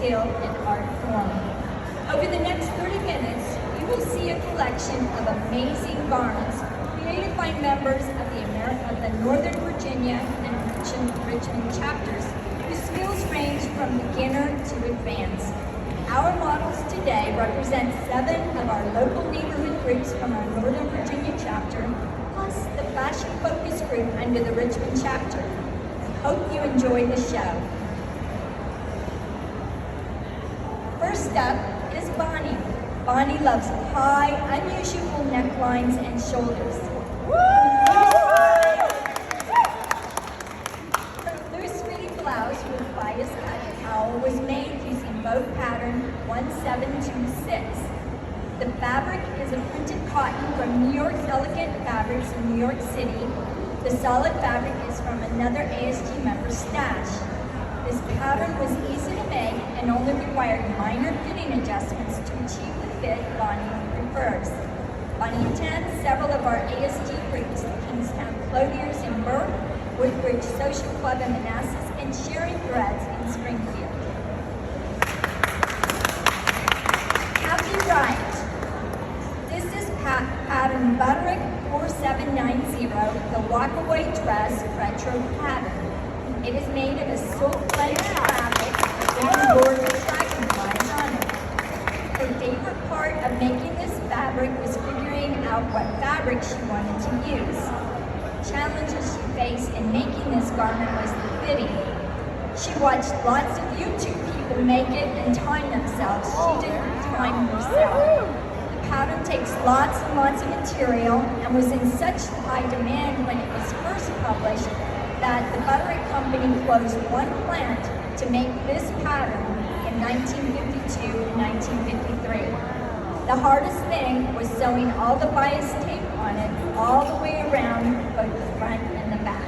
skill and art form. Over the next 30 minutes, you will see a collection of amazing garments created by members of the Northern Virginia and Richmond chapters, whose skills range from beginner to advanced. Our models today represent 7 of our local neighborhood groups from our Northern Virginia chapter, plus the fashion focus group under the Richmond chapter. Hope you enjoy the show. First up is Bonnie. Bonnie loves high, unusual necklines and shoulders. Her loose-fitting blouse with bias cut cowl was made using Vogue pattern 1726. The fabric is a printed cotton from New York's Elegant Fabrics in New York City. The solid fabric is from another ASG member's stash. This pattern was easy to make and only required minor fitting adjustments to achieve the fit Bonnie prefers. Bonnie attends several of our ASG groups, Kingstown Clothiers in Burke, Woodbridge Social Club in Manassas, and Sharing Threads in Springfield. Happy Wright. This is pattern Butterick 4790, the Walkaway dress retro pattern. It is made of a silk-blended fabric with embroidered dragonflies on it. Her favorite part of making this fabric was figuring out what fabric she wanted to use. Challenges she faced in making this garment was the fitting. She watched lots of YouTube people make it and time themselves. She didn't time herself. The pattern takes lots and lots of material and was in such high demand when it was first published that the Butterick Company closed one plant to make this pattern in 1952 and 1953. The hardest thing was sewing all the bias tape on it all the way around both the front and the back.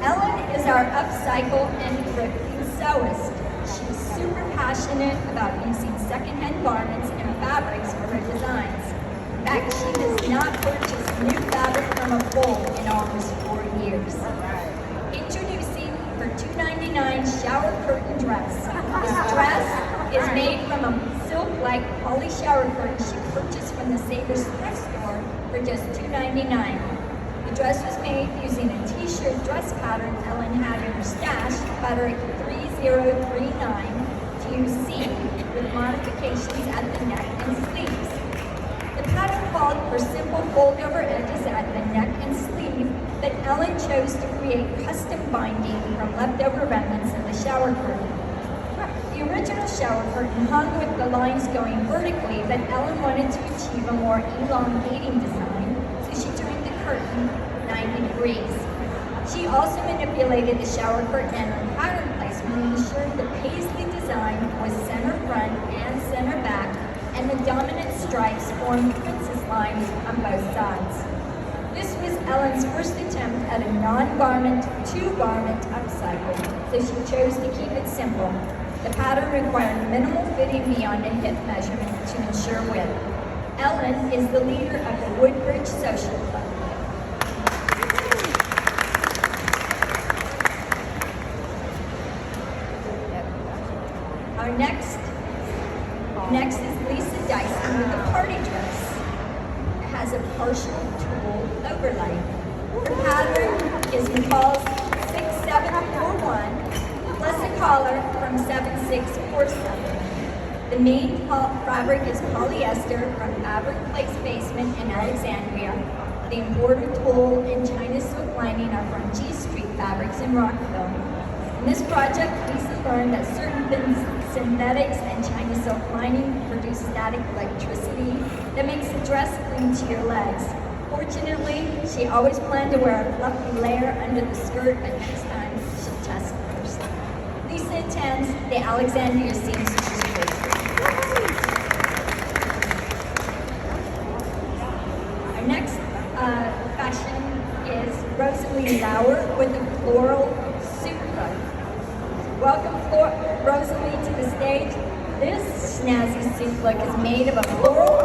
Ellen is our upcycle and thrifting sewist. She's super passionate about using secondhand garments and fabrics for her designs. In fact, she has not purchased new fabric from a fold in almost 4 years. Introducing her $2.99 shower curtain dress. This dress is made from a silk-like poly shower curtain she purchased from the Savers thrift store for just $2.99. The dress was made using a t-shirt dress pattern Ellen had in her stash, Butterick 3039 QC, with modifications at the neck and sleeves. The pattern called for simple fold-over edges at the neck and sleeve, but Ellen chose to create custom binding from leftover remnants of the shower curtain. The original shower curtain hung with the lines going vertically, but Ellen wanted to achieve a more elongating design, so she turned the curtain 90 degrees. She also manipulated the shower curtain and her pattern placement and ensured the paisley design was center front and center back, and the dominant stripes formed princess lines on both sides. This was Ellen's first attempt at a non-garment, two-garment upcycle, so she chose to keep it simple. The pattern required minimal fitting beyond a hip measurement to ensure width. Ellen is the leader of the Woodbridge Social Club. Our next is Lisa Dyson with a party dress. It has a partial tulle overlay. Her pattern is McCalls 6741 plus a collar from 7647. The main fabric is polyester from Fabric Place Basement in Alexandria. The embroidered tulle and China silk lining are from G Street Fabrics in Rockville. In this project, Lisa learned that certain synthetics and China silk lining produce static electricity that makes the dress cling to your legs. Fortunately, she always planned to wear a fluffy layer under the skirt, but next time she'll test first. Lisa attends the Alexandria Seamstress Group. Our next fashion is Rosalie Lauer with a floral suit coat. Welcome Rosalie to the stage. This snazzy suit look is made of a floral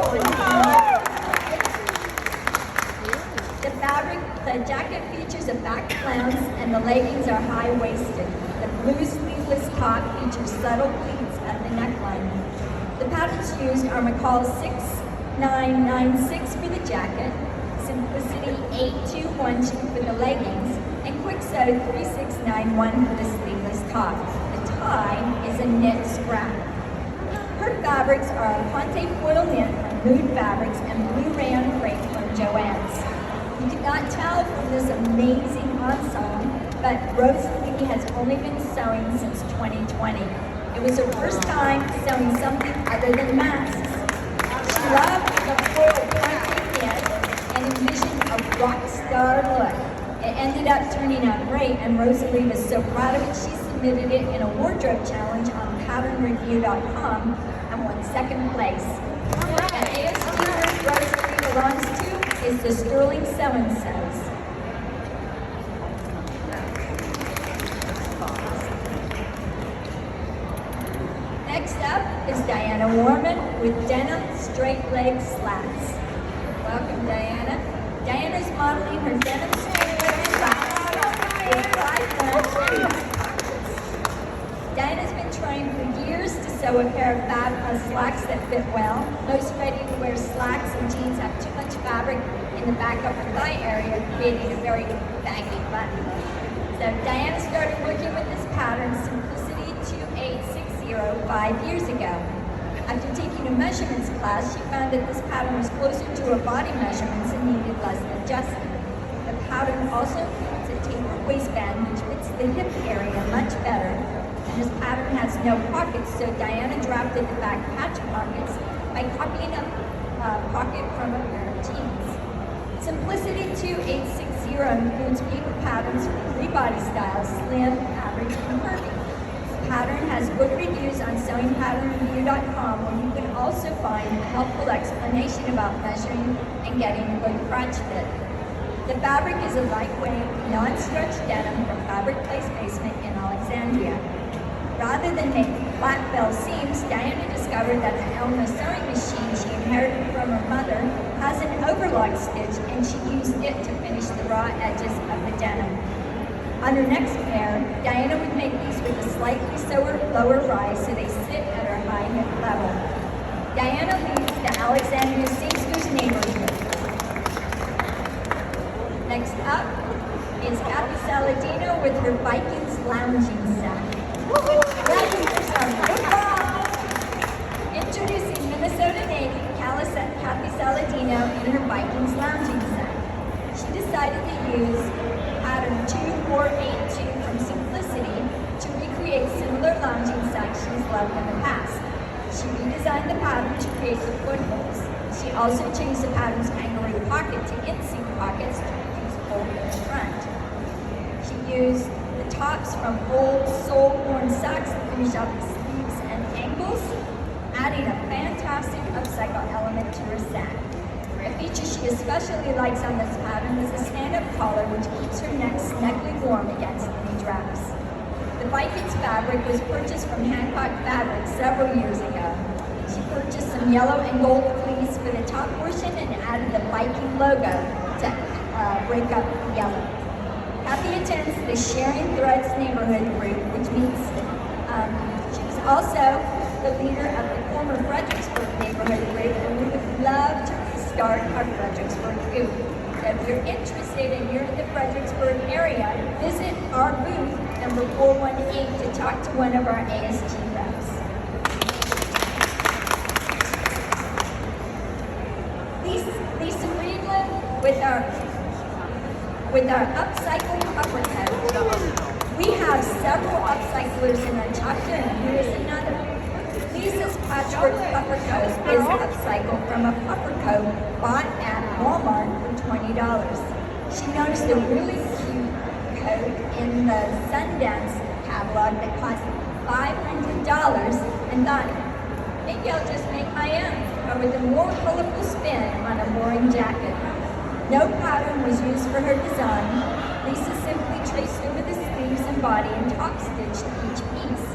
The jacket features a back flounce and the leggings are high-waisted. The blue sleeveless top features subtle pleats at the neckline. The patterns used are McCalls 6996 for the jacket, Simplicity 8212 for the leggings, and Kwik-Sew 3691 for the sleeveless top. The tie is a knit scrap. Her fabrics are a Pant foil knit from Mood Fabrics and blue rayon crepe from Joann's. You could not tell from this amazing ensemble, but Rosalie has only been sewing since 2020. It was her first time sewing something other than masks. She loved the full pointed knit and envisioned a rock star look. It ended up turning out great, and Rosalie was so proud of it, she submitted it in a wardrobe challenge on patternreview.com and won second place. At ASG, where Rosalie belongs to, is the Sterling Sewing Cells. Next up is Diana Warmann with denim straight leg slats. Welcome, Diana. Diana's modeling her denim straight leg slats with 5-point sleeves. Diana's been trying for years to sew a pair of slacks that fit well. Most ready-to-wear slacks and jeans have too much fabric in the back upper thigh area, creating a very baggy button. So Diana started working with this pattern, Simplicity 2860, 5 years ago. After taking a measurements class, she found that this pattern was closer to her body measurements and needed less adjustment. The pattern also includes a tapered waistband, which fits the hip area much better. And this pattern has no pockets, so Diana drafted the back patch pockets by copying a pocket from a pair of jeans. Simplicity 2860 includes paper patterns for 3 body styles, slim, average, and curvy. The pattern has book reviews on sewingpatternreview.com, where you can also find a helpful explanation about measuring and getting a good crotch fit. The fabric is a lightweight, non-stretch denim from Fabric Place Basement in Alexandria. Rather than make flat fell seams, Diana discovered that the Elma sewing machine she inherited from her mother has an overlock stitch, and she used it to finish the raw edges of the denim. On her next pair, Diana would make these with a slightly lower rise so they sit at her high hip level. Diana leads the Alexandria seamstress neighborhood. Next up is Kathy Saladino with her Vikings lounging set. Introducing Minnesota native Kathy Saladino in her Vikings lounging set. She decided to use pattern 2482 from Simplicity to recreate similar lounging sets she's loved in the past. She redesigned the pattern to create the footholes. She also changed the pattern's kangaroo pocket to in-seam pockets to reduce fold in the front. She used the tops from old sole-worn socks to finish out the sleeves and ankles, adding a fantastic upcycle element to her set. A feature she especially likes on this pattern is a stand-up collar, which keeps her neck snugly warm against any drafts. The Vikings fabric was purchased from Hancock Fabric several years ago. She purchased some yellow and gold fleece for the top portion and added the Viking logo to break up the yellow. Kathy attends the Sharing Threads neighborhood group, which means she was also the leader of the former Fredericksburg neighborhood group, and we would love to restart our Fredericksburg group. So if you're interested and you're in the Fredericksburg area, visit our booth number 418 to talk to one of our ASG reps. Lisa Reidland with our Upcycled Puffer Coat. We have several upcyclers in our chapter, and here is another. Lisa's patchwork puffer coat is upcycled from a puffer coat bought at Walmart for $20. She noticed a really cute coat in the Sundance catalog that cost $500 and thought, maybe I'll just make my own, but with a more colorful spin on a boring jacket. No pattern was used for her design. Lisa simply traced over the sleeves and body and top stitched each piece.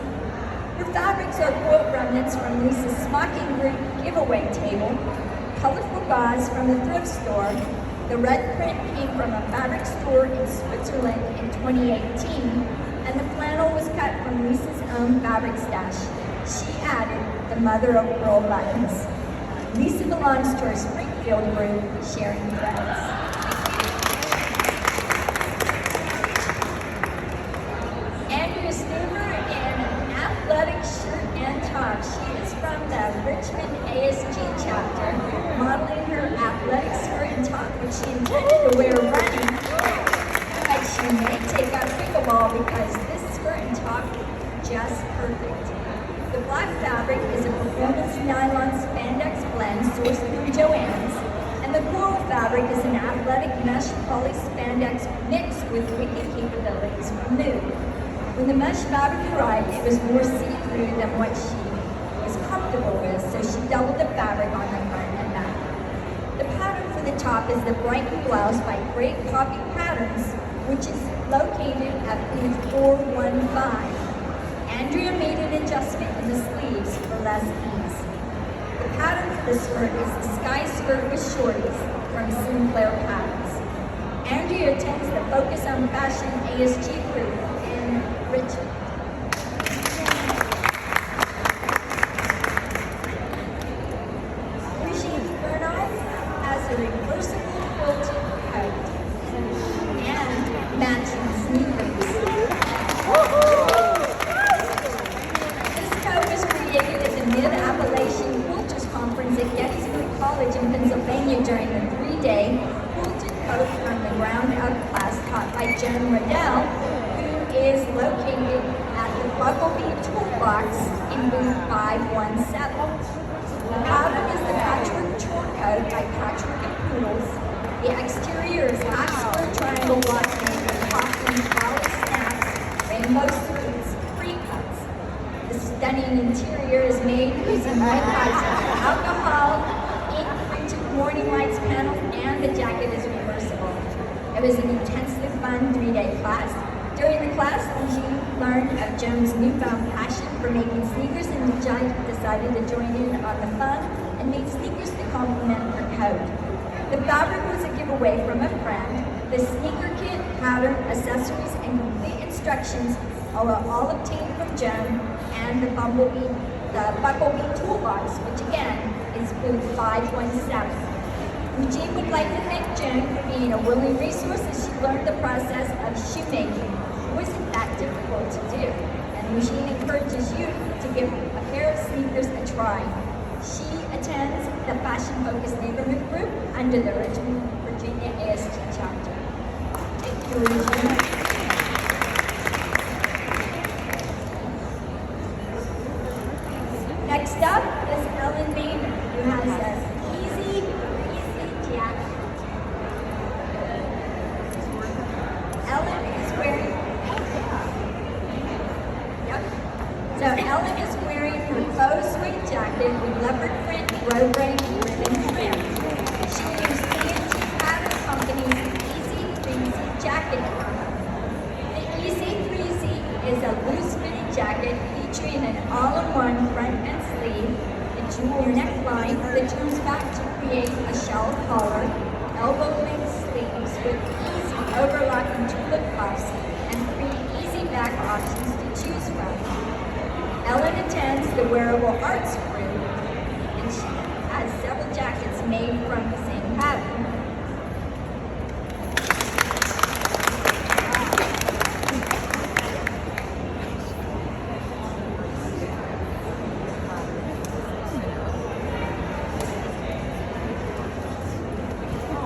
Her fabrics are quote remnants from Lisa's smocking group giveaway table, colorful gauze from the thrift store, The red print came from a fabric store in Switzerland in 2018, and the flannel was cut from Lisa's own fabric stash. She added the mother of pearl buttons. Lisa belongs to our Springfield group, Sharing Threads. Andrea Stuber in an athletic shirt and top. She is from the Richmond ASG chapter, modeling her athletic skirt and top, which she intended to wear running, but she may take up pickleball because this skirt and top is just perfect. The black fabric is a performance nylon spandex blend sourced from Joann's, and the coral fabric is an athletic mesh poly spandex mixed with wicking capabilities from Vogue. When the mesh fabric arrived, it was more see-through than what she was comfortable with, so she doubled the fabric on the front and back. The pattern for the top is the Brighton Blouse by Great Copy Patterns, which is located at booth 415. Andrea made an adjustment in the sleeves for less ease. The pattern for the skirt is the Skye skirt with shorties from Sinclair Patterns. Andrea attends the Focus on Fashion ASG group in Richmond. Has a reversible quilted coat and matching sneakers. This coat was created at the Mid-Appalachian Quilters Conference at Gettysburg College in Pennsylvania during the 3-day quilted coat from the ground up class taught by Jen Riddell, who is located at the Walkaway Toolbox in booth 517. The pattern is the Patchwork Chore Coat by Patchwork and Poodles. The exterior is half square triangle block made with cotton, flower snaps, rainbow skirts, free cuts. The stunning interior is made using white lights, alcohol, ink printed morning lights panels, and the jacket is reversible. It was an intensely fun 3-day class. During the class, she learned of Joan's newfound passion for making sneakers and decided to join in on the fun and made sneakers to complement her coat. The fabric was a giveaway from a friend. The sneaker kit, pattern, accessories, and complete instructions are all obtained from Joan and the Bucklebee Toolbox, which again is booth 517. Eugene would like to thank Joan for being a willing resource as she learned the process of shoemaking. It wasn't that difficult to do, and Eugene encourages you to give a pair of sneakers a try. She attends the Fashion Focus Neighborhood Group under the Richmond, Virginia ASG chapter. Thank you, Eugene. Next up is Ellen Maynard, who has an easy jacket. Ellen is wearing, so Ellen is wearing her faux suede jacket with leopard print, grosgrain, ribbon trim. She used CNT Pattern Company's Easy 3Z jacket cover. The Easy 3Z is a loose-fitting jacket featuring an all-in-one front and sleeve, a jewel neckline that turns back to create a shell collar, elbow-length sleeves with easy overlapping tulip puffs, and 3 easy back options to choose from. Ellen attends the Wearable Arts Group, and she has several jackets made from the same pattern.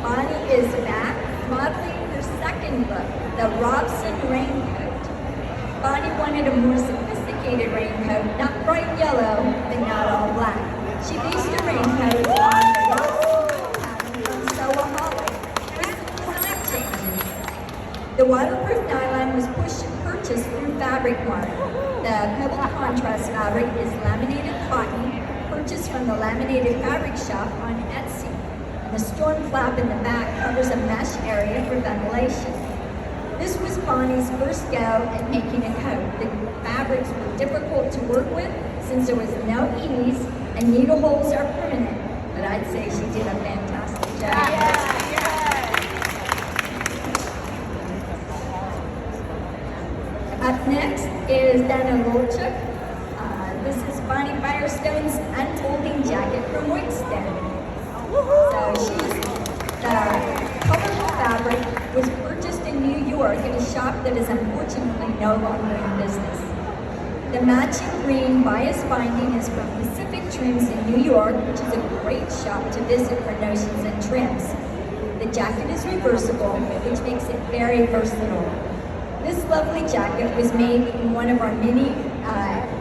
Bonnie is back, modeling her second look, the Robson Raincoat. Bonnie wanted a more sophisticated raincoat, not bright yellow, but not all black. She based her raincoat on the Robson pattern from Sewaholic with design changes. The waterproof nylon was purchased through Fabric Mart. The pebble contrast fabric is laminated cotton, purchased from the Laminated Fabric Shop on Etsy. And the storm flap in the back covers a mesh area for ventilation. This was Bonnie's first go at making a coat. The fabrics were difficult to work with since there was no ease and needle holes are permanent, but I'd say she did a fantastic job. Up next is Dana Lolchuk. This is Bonnie Firestone's unfolding jacket from Wickstead. So the colorful fabric was purchased in New York at a shop that is unfortunately no longer in business. The matching green bias binding is from Pacific Trims in New York, which is a great shop to visit for notions and trims. The jacket is reversible, which makes it very versatile. This lovely jacket was made in one of our many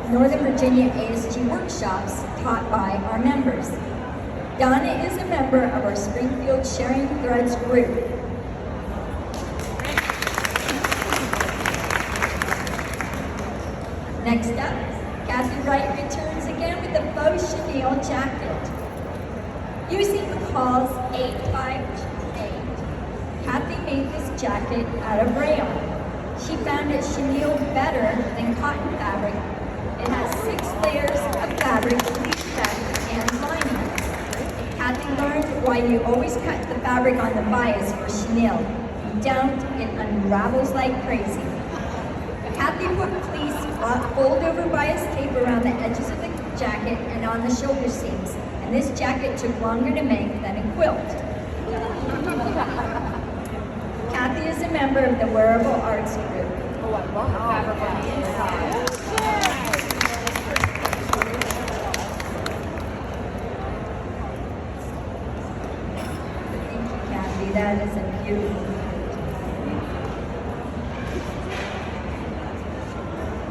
Northern Virginia ASG workshops taught by our members. Donna is a member of our Springfield Sharing Threads group. Next up, Kathy Wright returns again with a faux chenille jacket. Using McCalls 858, Kathy made this jacket out of rayon. She found it chenille better than cotton fabric. It has 6 layers of fabric, leaf and lining. Kathy learned why you always cut the fabric on the bias for chenille. You don't, it unravels like crazy. Kathy put fleece fold over bias tape around the edges of the jacket and on the shoulder seams. And this jacket took longer to make than a quilt. Kathy is a member of the Wearable Arts Group. Oh, I love the fabric on the inside. Thank you, Kathy. That is a beautiful jacket.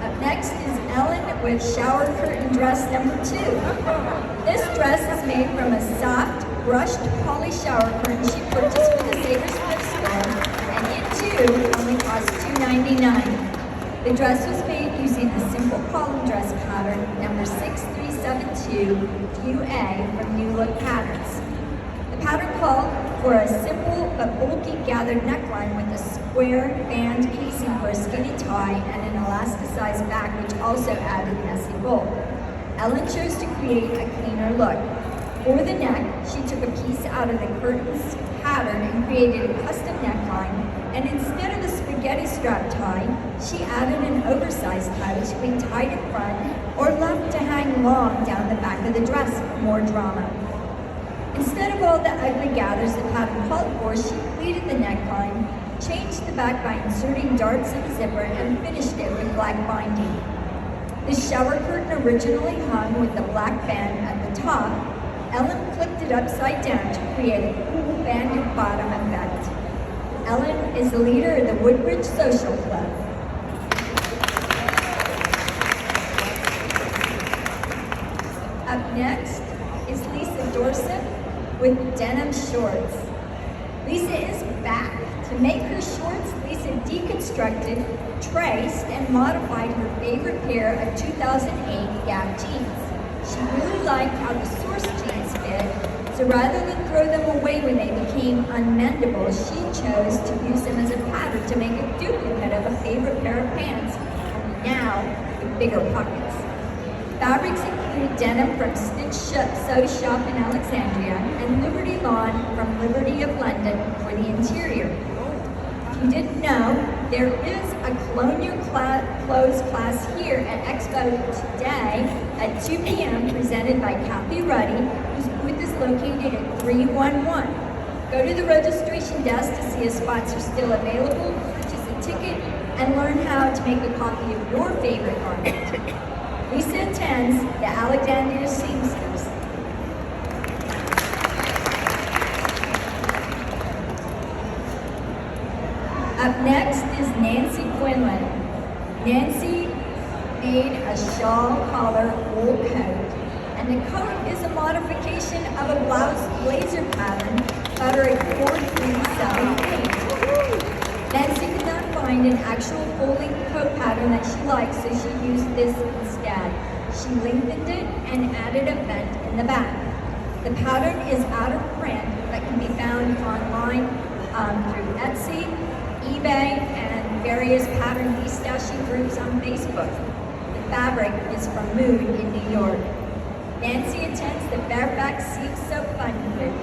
Up next is Ellen with shower curtain dress number 2. This dress is made from a soft, brushed poly shower curtain she purchased from the Savers thrift store. And it too only cost $2.99. The dress was made using the simple column dress pattern number 6372 UA from New Look Patterns. The pattern called for a simple but bulky gathered neckline with a square band casing for a skinny tie and an elasticized back, which also added messy bulk. Ellen chose to create a cleaner look. For the neck, she took a piece out of the curtains pattern and created a custom neckline, and instead of the spaghetti strap tie, she added an oversized tie which could be tied in front or left to hang long down the back of the dress for more drama. Instead of all the ugly gathers the pattern called for, she pleated the neckline, changed the back by inserting darts in the zipper, and finished it with black binding. The shower curtain originally hung with the black band at the top. Ellen flipped it upside down to create a cool banded bottom effect. Ellen is the leader of the Woodbridge Social Club. Up next is Lisa Dorset with denim shorts. Lisa is back. To make her shorts, Lisa deconstructed, traced, and modified her favorite pair of 2008 Gap jeans. She really liked how the source jeans fit, so rather than throw them away when they became unmendable, she chose to use them as a pattern to make a duplicate of a favorite pair of pants, now with bigger pockets. Fabrics include denim from Stitch Sew Shop in Alexandria and Liberty Lawn from Liberty of London for the interior. If you didn't know, there is a colonial clothes class here at Expo today at 2 p.m. presented by Kathy Ruddy, whose booth is located at 311. Go to the registration desk to see if spots are still available, purchase a ticket, and learn how to make a copy of your favorite garment. Lisa attends the Alexandria Seamsters. Up next is Nancy Quinlan. Nancy made a shawl collar wool coat, and the coat is a modification of a blouse blazer pattern, Butterick 4378. Nancy could not find an actual folding coat pattern that she liked, so she used this instead. She lengthened it and added a vent in the back. The pattern is out of print but can be found online through Etsy, eBay, and various pattern destashing groups on Facebook. The fabric is from Mood in New York. Nancy attends the Fairfax Seam Sew Fun Group.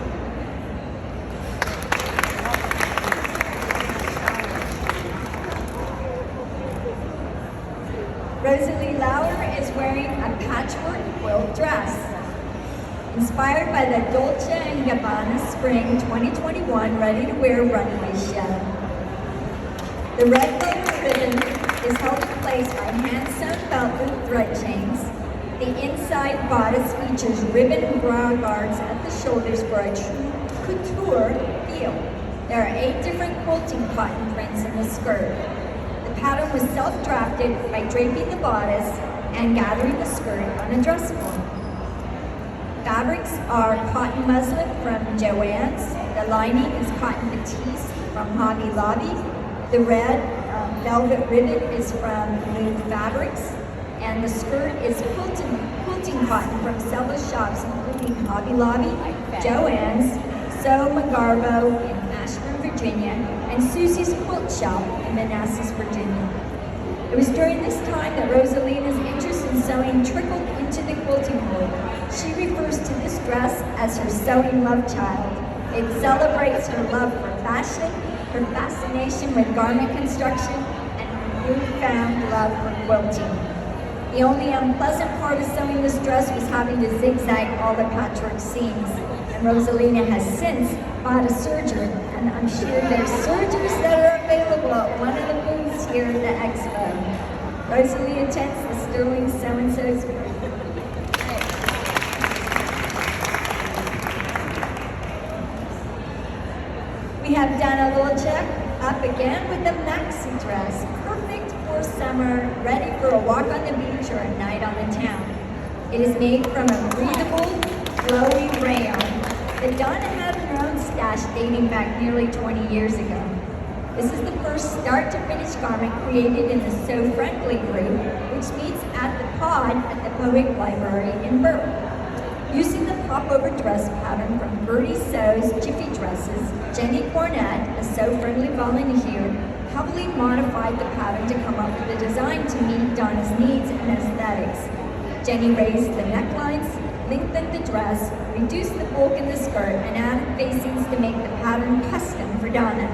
Rosalie Lauer is wearing a patchwork quilt dress. Inspired by the Dolce & Gabbana Spring 2021 ready-to-wear runway show. The red leather ribbon is held in place by hand-sewn belt loop thread chains. The inside bodice features ribbon and bra guards at the shoulders for a true couture feel. There are 8 different quilting cotton prints in the skirt. The pattern was self-drafted by draping the bodice and gathering the skirt on a dress form. Fabrics are cotton muslin from Joann's. The lining is cotton batiste from Hobby Lobby. The red velvet ribbon is from Loom Fabrics. And the skirt is quilting cotton from several shops, including Hobby Lobby, Joann's, Sew McGarbo in Ashburn, Virginia, and Susie's Quilt Shop in Manassas, Virginia. It was during this time that Rosalina's interest in sewing trickled into the quilting world. She refers to this dress as her sewing love child. It celebrates her love for fashion, her fascination with garment construction, and her newfound love for quilting. The only unpleasant part of sewing this dress was having to zigzag all the patchwork seams. And Rosalina has since bought a serger, and I'm sure there's sergers that are available at one of the booths here at the expo. Rosalie attends the Sterling So-and-So's group. We have Dana Lilchek up again with the maxi dress, perfect for summer, ready for a walk on the beach or a night on the town. It is made from a breathable, flowy rayon that Donna had in her own stash dating back nearly 20 years ago. This is the first start-to-finish garment created in the Sew Friendly group, which meets at the pod at the Vogue Library in Berwick. Using the pop-over dress pattern from Bertie Sew's Jiffy Dresses, Jenny Cornett, a Sew Friendly volunteer, heavily modified the pattern to come up with a design to meet Donna's needs and aesthetics. Jenny raised the necklines, lengthened the dress, reduced the bulk in the skirt, and added facings to make the pattern custom for Donna.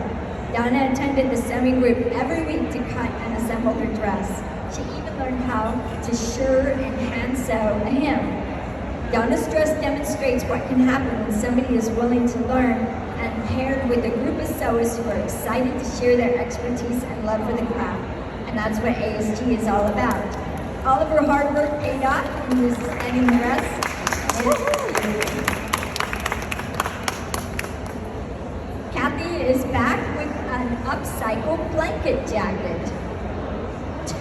Donna attended the sewing group every week to cut and assemble her dress. She even learned how to shirr and hand sew a hem. Donna's dress demonstrates what can happen when somebody is willing to learn and paired with a group of sewers who are excited to share their expertise and love for the craft. And that's what ASG is all about. All of her hard work paid off in this stunning dress. Kathy is back with an upcycled blanket jacket. 2.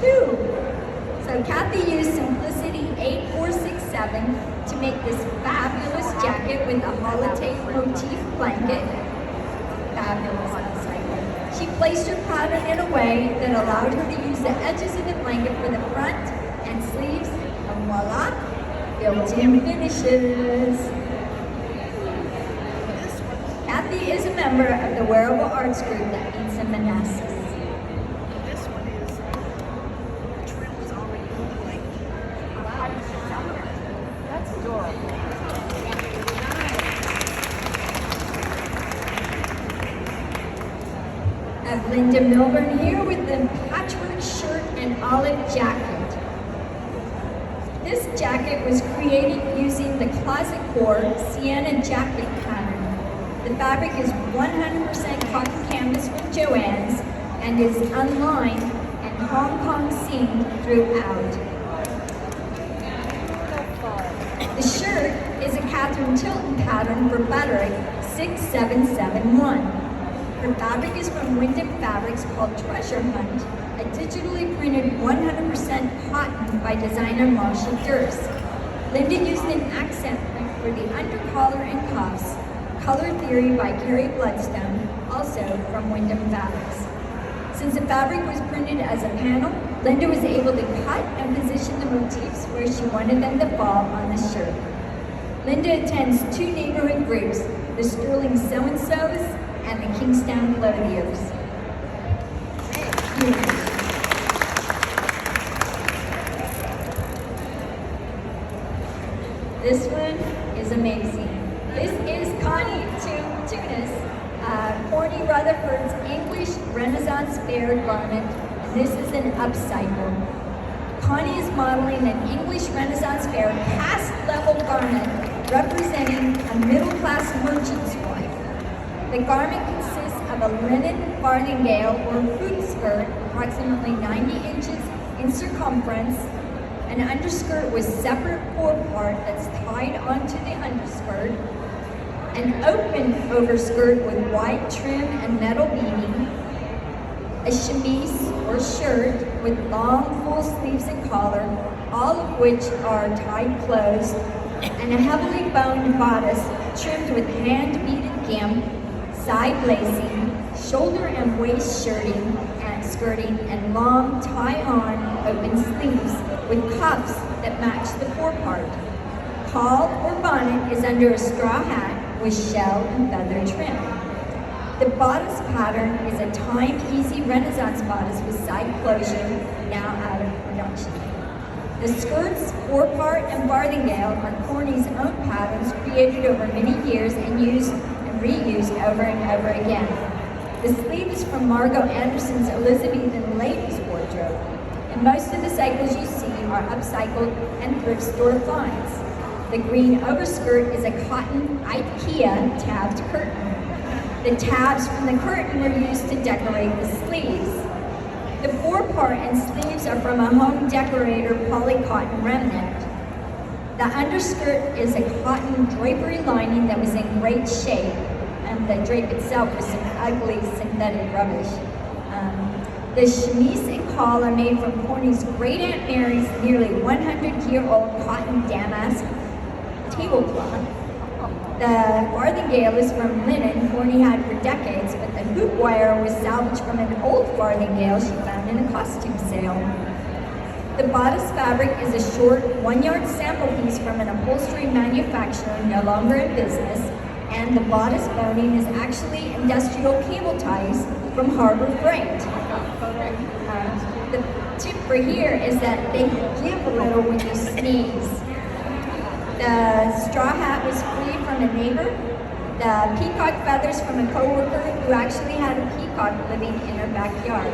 So Kathy used Simplicity 8467 to make this fabulous jacket with a holotape motif blanket. Fabulous upcycle. She placed her pattern in a way that allowed her to use the edges of the blanket for the front and sleeves, and voila, built-in finishes. Kathy is a member of the Wearable Arts Group that meets in Manassas. Linda Milburn here with the patchwork shirt and olive jacket. This jacket was created using the Closet Core Sienna jacket pattern. The fabric is 100% cotton canvas from Joann's and is unlined and Hong Kong seamed throughout. The shirt is a Catherine Tilton pattern for Butterick 6771. Her fabric is from Wyndham Fabrics called Treasure Hunt, a digitally printed 100% cotton by designer Marshall Durst. Linda used an accent print for the undercollar and cuffs, Color Theory by Carrie Bloodstone, also from Wyndham Fabrics. Since the fabric was printed as a panel, Linda was able to cut and position the motifs where she wanted them to fall on the shirt. Linda attends 2 neighborhood groups, the Sterling So-and-So's and the Kingstown Clothiers. This one is amazing. This is Connie Tunis, Corny Rutherford's English Renaissance Fair garment, and this is an upcycle. Connie is modeling an English Renaissance fair cast level garment representing a middle-class merchant's wife. The garment consists of a linen farthingale or hoop skirt, approximately 90 inches in circumference, an underskirt with separate forepart that's tied onto the underskirt, an open overskirt with wide trim and metal beading, a chemise or shirt with long full sleeves and collar, all of which are tied closed, and a heavily boned bodice trimmed with hand-beaded gimp, side lacing, shoulder and waist skirting, and long tie-on open sleeves with cuffs that match the forepart. Cowl or bonnet is under a straw hat with shell and feather trim. The bodice pattern is a time-easy Renaissance bodice with side closure, now out of production. The skirts, forepart, and farthingale are Corney's own patterns created over many years and used and reused over and over again. The sleeve is from Margot Anderson's Elizabethan ladies' wardrobe, and most of the cycles you see are upcycled and thrift store finds. The green overskirt is a cotton IKEA tabbed curtain. The tabs from the curtain were used to decorate the sleeves. The forepart and sleeves are from a home decorator polycotton remnant. The underskirt is a cotton drapery lining that was in great shape, and the drape itself was some ugly synthetic rubbish. The chemise and caul are made from Corney's great Aunt Mary's nearly 100-year-old cotton damask tablecloth. The farthingale is from linen Corney had for decades, but the hoop wire was salvaged from an old farthingale she found in a costume sale. The bodice fabric is a short 1-yard sample piece from an upholstery manufacturer no longer in business, and the bodice boning is actually industrial cable ties from Harbor Freight. The tip for here is that they give a little when you sneeze. The straw hat was free from a neighbor. The peacock feathers from a coworker who actually had a peacock living in her backyard.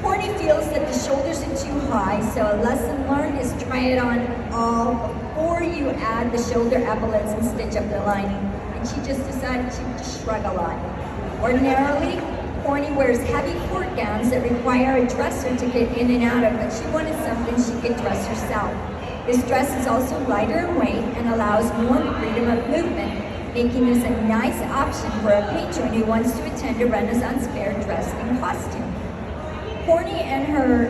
Corney feels that the shoulders are too high, so a lesson learned is try it on all before you add the shoulder epaulets and stitch up the lining. And she just decided to shrug a lot. Ordinarily, Corney wears heavy court gowns that require a dresser to get in and out of, but she wanted something she could dress herself. This dress is also lighter in weight and allows more freedom of movement, making this a nice option for a patron who wants to attend a Renaissance fair dressed in costume. Corney and her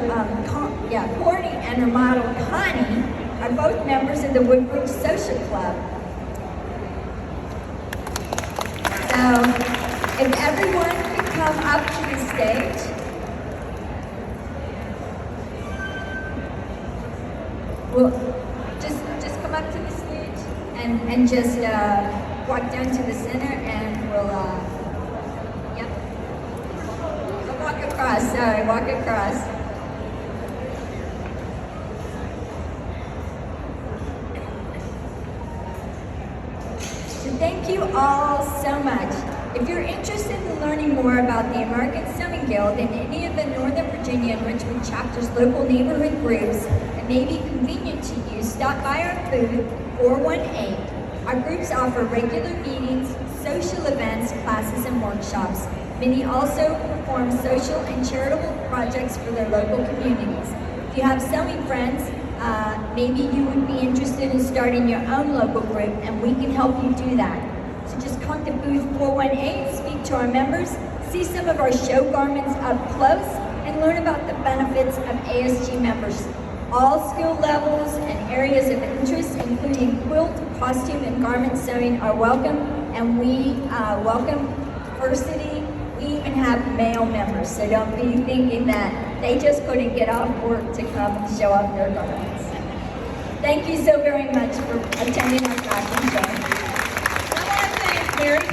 model Connie are both members of the Woodbridge Social Club. So, if everyone could come up to the stage. Well, just come up to the stage and just walk down to the center, and we'll, yep. Walk across. So thank you all so much. If you're interested in learning more about the American Sewing Guild and any of the Northern Virginia and Richmond Chapter's local neighborhood groups, it may be convenient to you, stop by our booth 418. Our groups offer regular meetings, social events, classes, and workshops. Many also perform social and charitable projects for their local communities. If you have sewing friends, maybe you would be interested in starting your own local group, and we can help you do that. So just come to booth 418, speak to our members, see some of our show garments up close, and learn about the benefits of ASG members. All skill levels and areas of interest, including quilt, costume, and garment sewing, are welcome, and we welcome diversity. We even have male members, so don't be thinking that they just couldn't get off work to come and show off their garments. Thank you so very much for attending our fashion show. I want to thank Mary